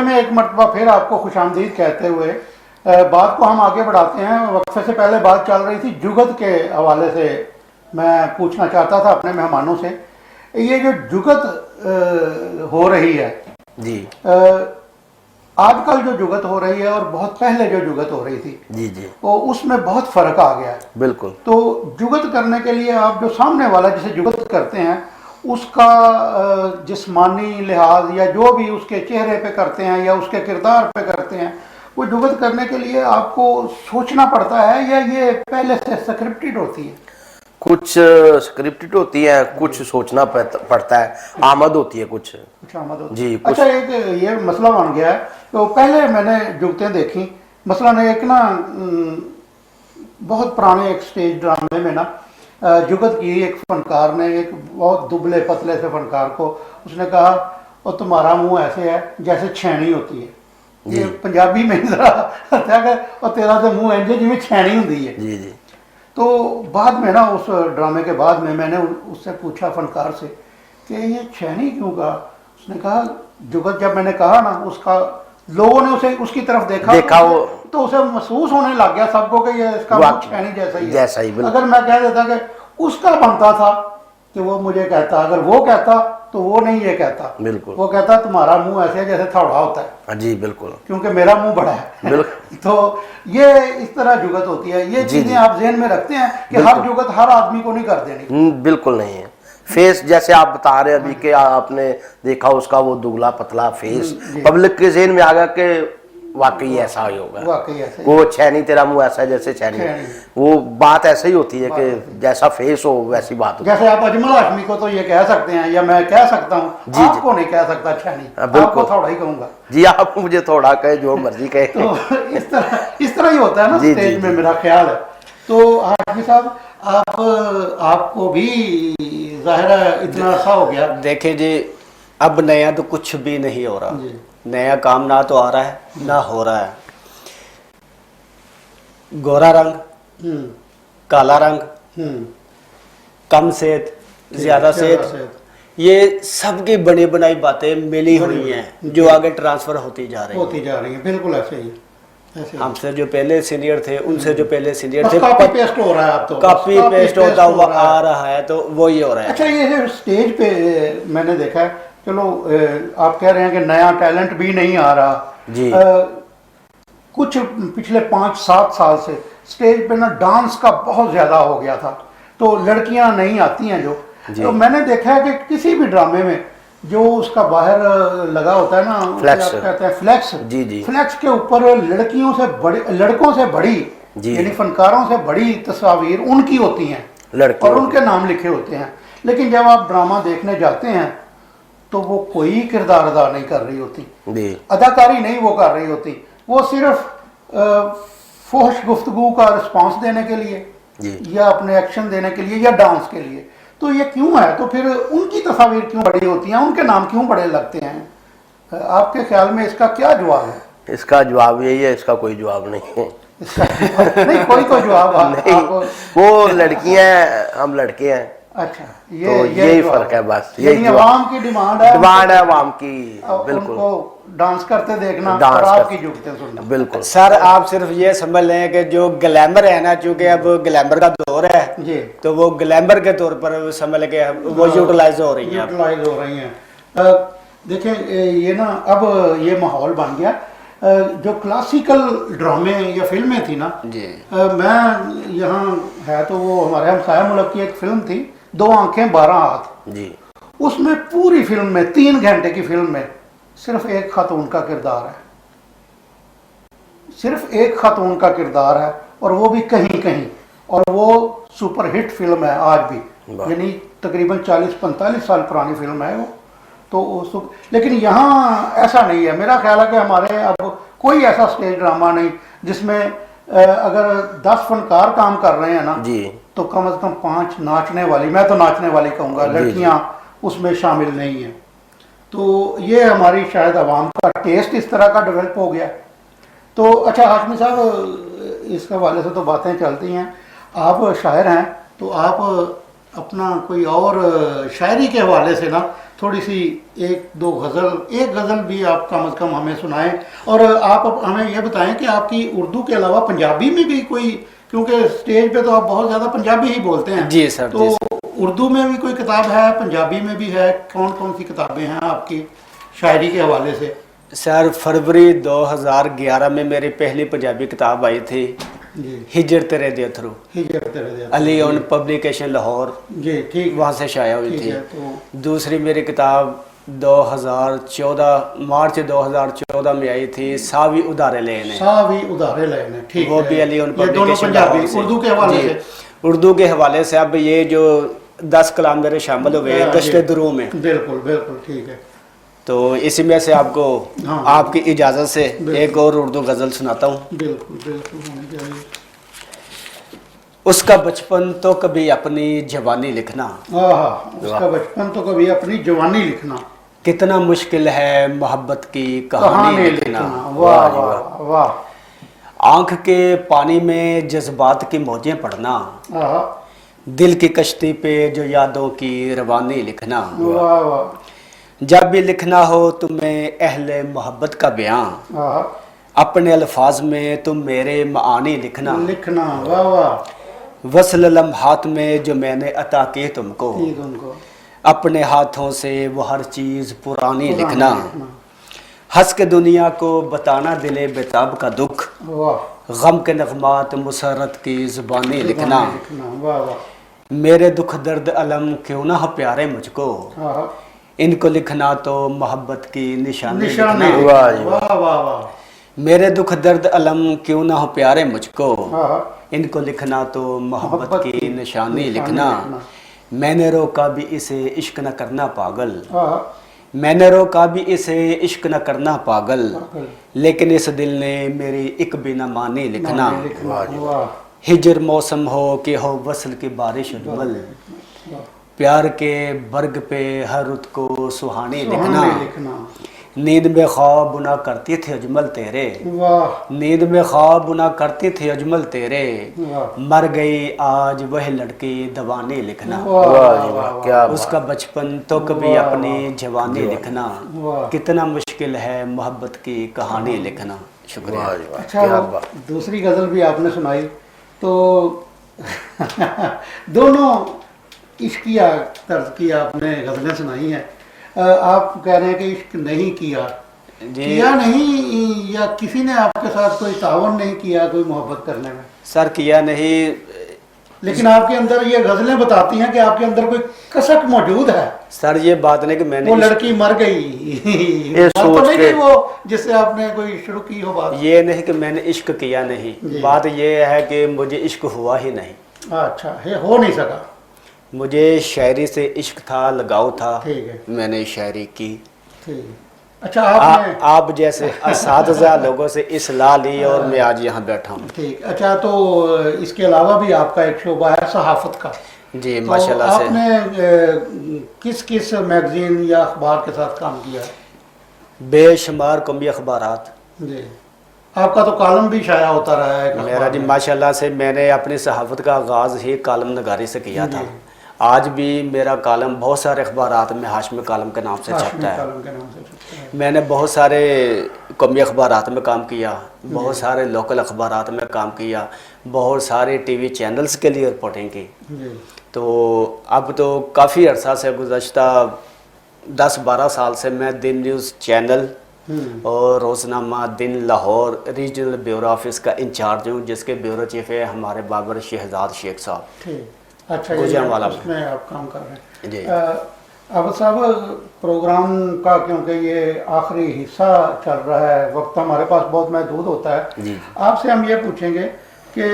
میں ایک مرتبہ پھر آپ کو خوش آمدید کہتے ہوئے بات کو ہم آگے بڑھاتے ہیں. وقفے سے پہلے بات چل رہی تھی جگت کے حوالے سے. میں پوچھنا چاہتا تھا اپنے مہمانوں سے, یہ جو جگت ہو رہی ہے جی, آج کل جو جگت ہو رہی ہے اور بہت پہلے جو جگت ہو رہی تھی, جی جی, وہ اس میں بہت فرق آ گیا ہے. بالکل. تو جگت کرنے کے لیے آپ جو سامنے والا جسے جگت کرتے ہیں اس کا جسمانی لحاظ یا جو بھی اس کے چہرے پہ کرتے ہیں یا اس کے کردار پہ کرتے ہیں, وہ جگت کرنے کے لیے آپ کو سوچنا پڑتا ہے یا یہ پہلے سے اسکرپٹڈ ہوتی ہے؟ کچھ اسکرپٹڈ ہوتی ہے, کچھ سوچنا پڑتا ہے, آمد ہوتی ہے کچھ. آمد ہوتی ہے. جی. اچھا, ایک یہ مسئلہ بن گیا ہے. تو پہلے میں نے جگتیں دیکھی, مثلا ایک نا بہت پرانے ایک سٹیج ڈرامے میں نا جگت کی ایک فنکار نے, ایک بہت دبلے پتلے سے فنکار کو اس نے کہا اور تمہارا منہ ایسے ہے جیسے چھینی ہوتی ہے. یہ پنجابی میں ذرا اور تیرا تو منہ ہے جی میں چھینی ہوتی ہے. جی جی. تو بعد میں نا اس ڈرامے کے بعد میں نے اس سے پوچھا فنکار سے کہ یہ چھینی کیوں کہا. اس نے کہا جگت جب میں نے کہا نا اس کا لوگوں نے اسے اس کی طرف دیکھا وہ تو اسے محسوس ہونے لگ گیا سب کو کہ یہ اس کا منہ چھینی جیسا ہی ہے. اگر میں کہہ دیتا کہ اس کا بنتا تھا کہ وہ مجھے کہتا, اگر وہ کہتا تو وہ نہیں یہ کہتا. بالکل. وہ کہتا تمہارا منہ ایسے ہے جیسے تھوڑا ہوتا ہے. جی بالکل, کیونکہ میرا منہ بڑا ہے. بالکل. تو یہ اس طرح جگت ہوتی ہے. یہ چیزیں آپ ذہن میں رکھتے ہیں کہ ہر جگت ہر آدمی کو نہیں کر دینی. بالکل نہیں ہے. فیس جیسے آپ بتا رہے ابھی کہ آپ نے دیکھا اس کا وہ دبلا پتلا فیس, پبلک کے ذہن میں آ گیا کہ واقعی ایسا ہی ہوگا, وہ چھینی تیرا منہ ایسا ہے جیسے چھینی. وہ بات ایسا ہی ہوتی ہے کہ جیسا فیس ہو ویسی بات ہوتی ہے. جیسے آپ اجمل ہاشمی کو تو یہ کہہ سکتے ہیں یا میں کہہ سکتا ہوں, آپ کو نہیں کہہ سکتا چھینی, آپ کو تھوڑا ہی کہوں گا. جی آپ مجھے تھوڑا کہے جو مرضی کہے. تو اس طرح ہی ہوتا ہے نا اسٹیج میں, میرا خیال ہے. تو ہاشمی صاحب آپ کو بھی ظاہر ہے اتنا عرصہ ہو گیا. دیکھیں جی, اب نیا تو کچھ بھی نہیں ہو رہا. نیا کام نہ تو آ رہا ہے نہ ہو رہا ہے. گورا رنگ, کالا رنگ, کم صحت, زیادہ صحت, یہ سب کی بنی بنائی باتیں ملی ہوئی ہیں جو آگے ٹرانسفر ہوتی جا رہی ہیں. بالکل ایسے ہی. ہم سے جو پہلے سینئر تھے ان سے جو پہلے سینئر تھے, کاپی پیسٹ ہو رہا ہے. اب تو کاپی پیسٹ ہوتا ہوا آ رہا ہے, تو وہی ہو رہا ہے. اچھا, یہ اسٹیج پہ میں نے دیکھا ہے, چلو آپ کہہ رہے ہیں کہ نیا ٹیلنٹ بھی نہیں آ رہا. جی. کچھ پچھلے 5-7 سال سے اسٹیج پہ نا ڈانس کا بہت زیادہ ہو گیا تھا, تو لڑکیاں نہیں آتی ہیں جو. تو میں نے دیکھا ہے کہ کسی بھی ڈرامے میں جو اس کا باہر لگا ہوتا ہے نا, کہتے ہیں فلیکس. جی جی. فلیکس کے اوپر لڑکیوں سے بڑی, لڑکوں سے بڑی, یعنی فنکاروں سے بڑی تصاویر ان کی ہوتی ہیں اور ان کے نام لکھے ہوتے ہیں. لیکن جب آپ ڈرامہ دیکھنے جاتے ہیں تو وہ کوئی کردار ادا نہیں کر رہی ہوتی, اداکاری نہیں وہ کر رہی ہوتی. وہ صرف فحش گفتگو کا رسپانس دینے کے لیے یا اپنے ایکشن دینے کے لیے یا ڈانس کے لیے. تو یہ کیوں ہے؟ تو پھر ان کی تصاویر کیوں بڑی ہوتی ہیں, ان کے نام کیوں بڑے لگتے ہیں؟ آپ کے خیال میں اس کا کیا جواب ہے؟ اس کا جواب یہی ہے, اس کا کوئی جواب نہیں ہے. نہیں, کوئی تو جواب نہیں. وہ لڑکیاں ہیں, ہم لڑکے ہیں. اچھا, یہی فرق ہے بس. یہی عوام کی ڈیمانڈ ہے. ڈیمانڈ ہے عوام کی. بالکل. ڈانس کرتے دیکھنا اور آپ کی جگتیں سننا. بالکل. سر آپ صرف یہ سمجھ لیں کہ جو گلیمر ہے نا, چونکہ اب گلیمر کا دور ہے, تو وہ گلیمر کے طور پر سمجھ لیں کہ وہ یوٹیلائز ہو رہی ہیں. دیکھیں یہ نا اب یہ ماحول بن گیا. جو کلاسیکل ڈرامے یا فلمیں تھی نا, میں یہاں ہے تو وہ ہمارے ہمسایہ ملک کی ایک فلم تھی 2 آنکھیں 12 ہاتھ. جی. اس میں پوری فلم میں 3 گھنٹے کی فلم میں صرف ایک خاتون کا کردار ہے, صرف ایک خاتون کا کردار ہے, اور وہ بھی کہیں کہیں, اور وہ سپر ہٹ فلم ہے آج بھی, یعنی تقریباً 40-45 سال پرانی فلم ہے وہ. تو لیکن یہاں ایسا نہیں ہے. میرا خیال ہے کہ ہمارے اب کوئی ایسا اسٹیج ڈرامہ نہیں جس میں اگر 10 فنکار کام کر رہے ہیں نا, تو کم از کم 5 ناچنے والی, میں تو ناچنے والی کہوں گا, لڑکیاں اس میں شامل نہیں ہیں. تو یہ ہماری شاید عوام کا ٹیسٹ اس طرح کا ڈیولپ ہو گیا. تو اچھا ہاشمی صاحب, اس کے حوالے سے تو باتیں چلتی ہیں, آپ شاعر ہیں, تو آپ اپنا کوئی اور شاعری کے حوالے سے نا थोड़ी सी एक गज़ल भी आप कम अज़ कम हमें सुनाएं। और आप अब हमें ये बताएं कि आपकी उर्दू के अलावा पंजाबी में भी कोई, क्योंकि स्टेज पे तो आप बहुत ज़्यादा पंजाबी ही बोलते हैं। जी सर, तो जी सर। उर्दू में भी कोई किताब है, पंजाबी में भी है? कौन कौन सी किताबें हैं आपकी शायरी के हवाले से? सर फरवरी 2011 में मेरी पहली पंजाबी किताब आई थी, जी, हिजर तेरे दे थ्रू, हिजर तेरे दे अली ऑन पब्लिकेशन लाहौर, जी, ठीक, वहाँ से शाया हुई ठीक थी। है। तो दूसरी मेरी किताब 2014 मार्च 2014 में आई थी, सावी उधारे लेने, सावी उधारे लेने, ठीक वो है। भी अली ऑन ये दोनों पब्लिकेशन पंजाबी लाहौर से। उर्दू के हवाले जी, से? उर्दू के हवाले से। अब ये जो 10 कलाम मेरे शामिल हुए गश्ते दुरू में, बिल्कुल बिल्कुल ठीक है। तो इसी में से आपको हाँ। आपकी इजाज़त से बिल्कुल। एक और उर्दू गज़ल सुनाता हूँ। बिल्कुल बिल्कुल होनी चाहिए। उसका बचपन तो कभी अपनी जवानी लिखना, उसका बचपन तो कभी अपनी जवानी लिखना, कितना मुश्किल है मोहब्बत की कहानी कहानी लिखना। लिखना। वाह वाह वाह। आंख के पानी में जज्बात की मौजें पढ़ना, आहा, दिल की कश्ती पे जो यादों की रवानी लिखना। वाह वाह। जब भी लिखना हो तुम्हें अहले मोहब्बत का बयां, आहा, अपने अल्फाज में तुम मेरे मानी लिखना। लिखना, वाह वाह। वसल लम्हात में जो मैंने अता की तुमको, ठीक उनको अपने हाथों से वो हर चीज़ पुरानी लिखना। लिखना। हंस के दुनिया को बताना दिले बेताब का दुख, वाह, गम के नगमात मुसरत की जुबानी लिखना। वाह वाह। मेरे दुख दर्द अलम क्यों ना हो प्यारे मुझको, आहा, इनको लिखना तो मोहब्बत की निशानी निशानी, लिखना। वाह वाह वाह। मेरे दुख दर्द अलम क्यों ना हो प्यारे मुझको, आहा, इनको लिखना तो मोहब्बत मोहब्बत की की निशानी निशानी लिखना। लिखना। मैंने रोका भी इसे इश्क न करना पागल, आहा, मैंने रोका भी इसे इश्क न करना पागल, पागल। लेकिन इस दिल ने मेरी एक भी न मानी लिखना। लिखना, वाह हिजर मौसम हो कि हो वसल की बारिश उजमल, वाह। प्यार के बर्ग पे हर रुत को सुहानी लिखना। सुहानी लिखना, नींद में ख्वाब बुना करती थी अजमल तेरे, वाह नींद में ख्वाब बुना करती थी अजमल तेरे, वाह। मर गई आज वह लड़की दवानी लिखना। वाह वाह जी वाह, क्या उसका बचपन तो कभी वाह, अपनी जवानी लिखना, वाह। कितना मुश्किल है मोहब्बत की कहानी लिखना। शुक्रिया। वाह जी वाह, अच्छा, क्या वो बात। दूसरी गज़ल भी आपने सुनाई तो दोनों इश्किया तर्ज की आपने गज़लें सुनाई हैं। आप कह रहे हैं कि इश्क नहीं किया, जी किया नहीं, या किसी ने आपके साथ कोई तावन नहीं किया कोई मोहब्बत करने में? सर किया नहीं, लेकिन आपके अंदर ये गज़लें बताती हैं कि आपके अंदर कोई कसक मौजूद है। सर ये बात नहीं कि मैंने वो लड़की मर गई बात तो सोच नहीं के- कि वो जिससे आपने कोई शुरू की हो बात। ये नहीं कि मैंने इश्क किया नहीं, जी। बात ये है कि मुझे इश्क हुआ ही नहीं। अच्छा है, हो नहीं सका। मुझे शायरी से इश्क था, लगाव था, ठीक है, मैंने शायरी की। ठीक। अच्छा, आपने आप जैसे असातिज़ा लोगों से इस्लाह ली और मैं आज यहाँ बैठा हूँ। ठीक। अच्छा, तो इसके अलावा भी आपका एक शोबा है सहाफ़त का। जी तो माशाल्लाह से। आपने किस किस मैगजीन या अखबार के साथ काम किया है? बेशुमार कौमी अखबारात। जी, आपका तो कॉलम भी शाया होता रहा है एक मेरा अखबार जी में। माशाल्लाह से मैंने अपनी सहाफ़त का आगाज़ ही कालम नगारी से किया था। आज भी मेरा कालम बहुत सारे अखबारात में हाशमी कालम के नाम से हाशमी छपता है। कॉलम के नाम से छपता है। मैंने बहुत सारे कौमी अखबारात में काम किया, बहुत सारे लोकल अखबारात में काम किया, बहुत सारे टीवी चैनल्स के लिए रिपोर्टिंग की। जी, तो अब तो काफ़ी अरसा से, गुज़श्ता 10-12 साल से मैं दिन न्यूज़ चैनल और रोज़नामा दिन लाहौर रीजनल ब्यूरो ऑफिस का इंचार्ज हूँ, जिसके ब्यूरो चीफ है हमारे बाबर शहजाद शेख साहब। ठीक। अच्छा, गुजरांवाला में। उसमें आप काम कर रहे हैं जी। अब साहब, प्रोग्राम का क्योंकि ये आखिरी हिस्सा चल रहा है, वक्त हमारे पास बहुत महदूद होता है। जी। आपसे हम ये पूछेंगे कि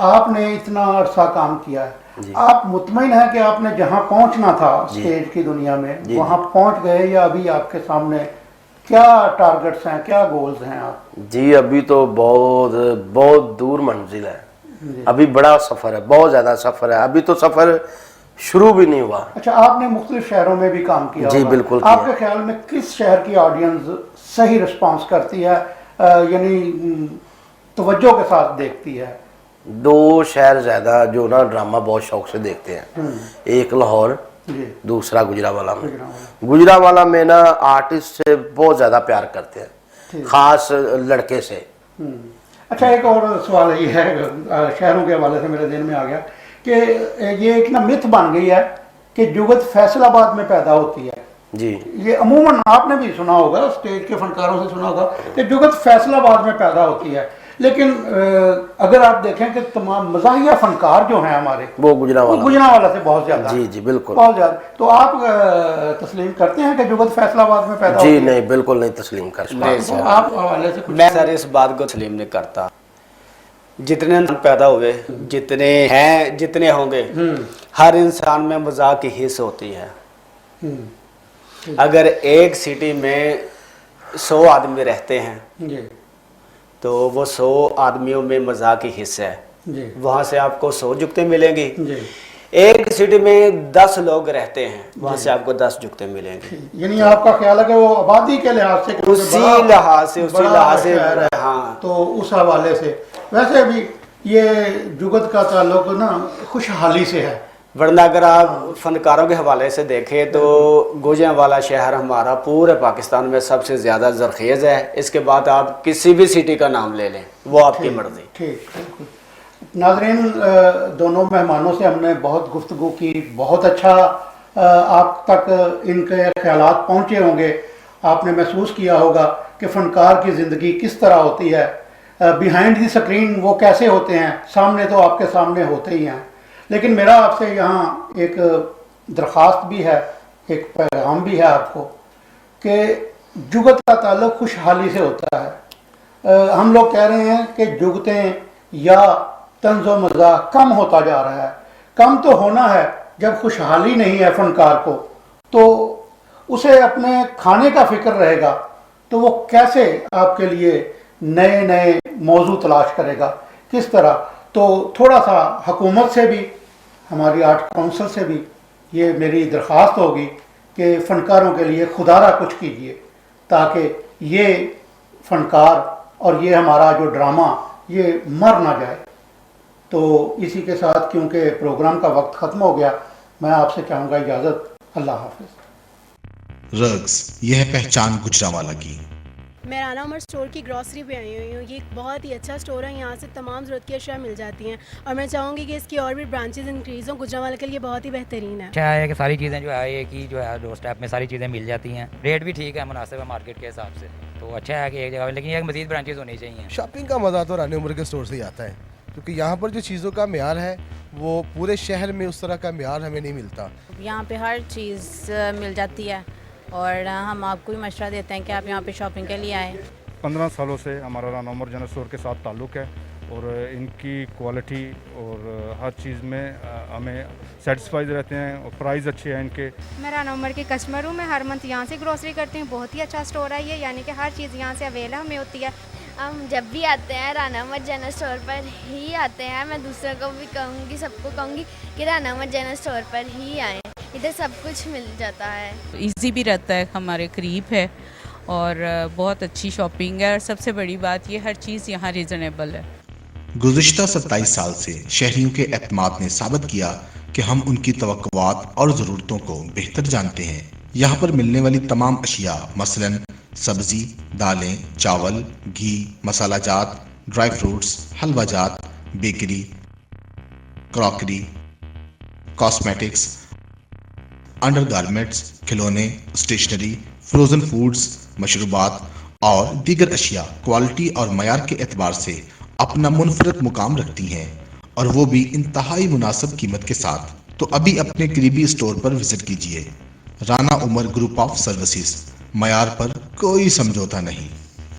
आपने इतना अरसा काम किया है, आप मुतमईन हैं कि आपने जहाँ पहुँचना था स्टेज की दुनिया में वहाँ पहुँच गए, या अभी आपके सामने क्या टारगेट्स हैं, क्या गोल्स हैं आप? जी अभी तो बहुत बहुत दूर मंजिल है, अभी बड़ा सफ़र है, बहुत ज़्यादा सफ़र है, अभी तो सफ़र शुरू भी नहीं हुआ। अच्छा, आपने मुख्तलिफ शहरों में भी काम किया जी, होगा। बिल्कुल किया। आपके ख्याल में किस शहर की ऑडियंस सही रिस्पांस करती है, यानी तवज्जो के साथ देखती है? दो शहर ज़्यादा जो ना ड्रामा बहुत शौक से देखते हैं, एक लाहौर जी दूसरा गुजरावाला में। गुजरांवाला। गुजरावाला में ना आर्टिस्ट से बहुत ज्यादा प्यार करते हैं, खास लड़के से। अच्छा, एक और सवाल ये है, शहरों के हवाले से मेरे दिन में आ गया कि ये एक ना मिथ बन गई है कि जुगत फैसलाबाद में पैदा होती है जी। ये अमूमन आपने भी सुना होगा, स्टेज के फनकारों से सुना होगा कि जुगत फैसलाबाद में पैदा होती है, लेकिन अगर आप देखें कि तमाम मज़ाहिया फनकार जो हैं हमारे वो गुजरांवाला से बहुत ज़्यादा, जी जी बिल्कुल बहुत ज़्यादा। तो आप तस्लीम करते हैं कि जुगत फैसलाबाद में पैदा जी? होती है? नहीं, बिल्कुल नहीं तस्लीम कर तो आप हवाले से कुछ मैं सर इस बात को तस्लीम नहीं करता। जितने पैदा हुए, जितने हैं, जितने होंगे, हर इंसान में मजाक की हिस्स होती है। अगर एक सिटी में 100 आदमी रहते हैं जी तो वो 100 आदमियों में मजाक की हिस्सा है, जी वहाँ से आपको 100 जुगते मिलेंगी। जी। एक सिटी में 10 लोग रहते हैं, वहाँ से आपको 10 जुगते मिलेंगे। यानी आपका ख्याल है कि वो आबादी के लिहाज से, उसी लिहाज से शहर है, हाँ। तो उस हवाले से वैसे भी ये जुगत का ताल्लुक ना खुशहाली से है। वरना अगर आप फनकारों के हवाले से देखें तो गुजरांवाला शहर हमारा पूरे पाकिस्तान में सबसे ज़्यादा ज़रखेज़ है। इसके बाद आप किसी भी सिटी का नाम ले लें, वो आपकी मर्ज़ी। ठीक, बिल्कुल। नाज़रीन, दोनों मेहमानों से हमने बहुत गुफ्तगू की, बहुत अच्छा आप तक इनके ख्यालात पहुँचे होंगे। आपने महसूस किया होगा कि फ़नकार की ज़िंदगी किस तरह होती है, बिहाइंड दी स्क्रीन वो कैसे होते हैं, सामने तो आपके सामने होते ही हैं। लेकिन मेरा आपसे यहाँ एक दरख्वास्त भी है, एक पैगाम भी है आपको कि जुगत का ताल्लुक खुशहाली से होता है। हम लोग कह रहे हैं कि जुगतें या तंज़ो मज़ा कम होता जा रहा है। कम तो होना है, जब खुशहाली नहीं है फनकार को तो उसे अपने खाने का फिक्र रहेगा तो वो कैसे आपके लिए नए नए मौजू तलाश करेगा, किस तरह। तो थोड़ा सा हुकूमत से भी, हमारी आर्ट काउंसिल से भी ये मेरी दरख्वास्त होगी कि फ़नकारों के लिए खुदारा कुछ कीजिए ताकि ये फ़नकार और ये हमारा जो ड्रामा ये मर ना जाए। तो इसी के साथ, क्योंकि प्रोग्राम का वक्त ख़त्म हो गया, मैं आपसे चाहूँगा इजाज़त। अल्लाह हाफ़िज़। रग्स, यह है पहचान गुजरांवाला की। मैं राना उमर स्टोर की ग्रॉसरी पे आई हुई हूँ। ये एक बहुत ही अच्छा स्टोर है, यहाँ से तमाम ज़रूरत की अशिया मिल जाती हैं और मैं चाहूँगी कि इसकी और भी ब्रांचेस इंक्रीज़ हों। गुजरांवाला के लिए बहुत ही बेहतरीन है। अच्छा है कि सारी चीज़ें जो है ये कि जो है डोर स्टेप में सारी चीज़ें मिल जाती हैं, रेट भी ठीक है, मुनासिब है मार्केट के हिसाब से। तो अच्छा है कि एक जगह, लेकिन एक मज़ीद ब्रांचेस होनी चाहिए। शॉपिंग का मज़ा तो राना उमर के स्टोर से ही आता है, क्योंकि यहाँ पर जो चीज़ों का म्यार है वो पूरे शहर में उस तरह का म्यार हमें नहीं मिलता। यहाँ पे हर चीज़ मिल जाती है और हम आपको भी मशवरा देते हैं कि आप यहाँ पे शॉपिंग के लिए आएँ। 15 सालों से हमारा राना उमर जनरल स्टोर के साथ ताल्लुक़ है और इनकी क्वालिटी और हर चीज़ में हमें सेटिस्फाइड रहते हैं और प्राइस अच्छे हैं इनके। मैं राना उमर की कस्टमर हूँ, मैं हर मंथ यहाँ से ग्रोसरी करती हूँ। बहुत ही अच्छा स्टोर है ये, यानी कि हर चीज़ यहाँ से अवेलेबल हमें होती है। हम जब भी आते हैं राना उमर जनरल स्टोर पर ही आते हैं। मैं दूसरों को भी कहूँगी, सबको कहूँगी कि राना उमर जनरल स्टोर पर ही आएँ, इधर सब कुछ मिल जाता है। इजी भी रहता है, हमारे करीब है और बहुत अच्छी शॉपिंग है और सबसे बड़ी बात ये हर चीज़ यहाँ रीज़नेबल है। गुज़िश्ता 27 साल से शहरियों के एतमाद ने साबित किया कि हम उनकी तवक्कुआत और ज़रूरतों को बेहतर जानते हैं। यहाँ पर मिलने वाली तमाम अशिया मसलन सब्ज़ी, दालें, चावल, घी, मसाला जात, ड्राई फ्रूट्स, हलवा जात, bakery, crockery, cosmetics, under garments, खिलौने, स्टेशनरी, फ्रोज़न फूड्स, मशरूबात और दीगर अशिया क्वालिटी और मयार के एतबार से अपना मुनफरद मुकाम रखती हैं और वो भी इंतहाई मुनासिब कीमत के साथ। तो अभी अपने करीबी स्टोर पर विजिट कीजिए। Rana Umar group of services, मयार पर कोई समझौता नहीं।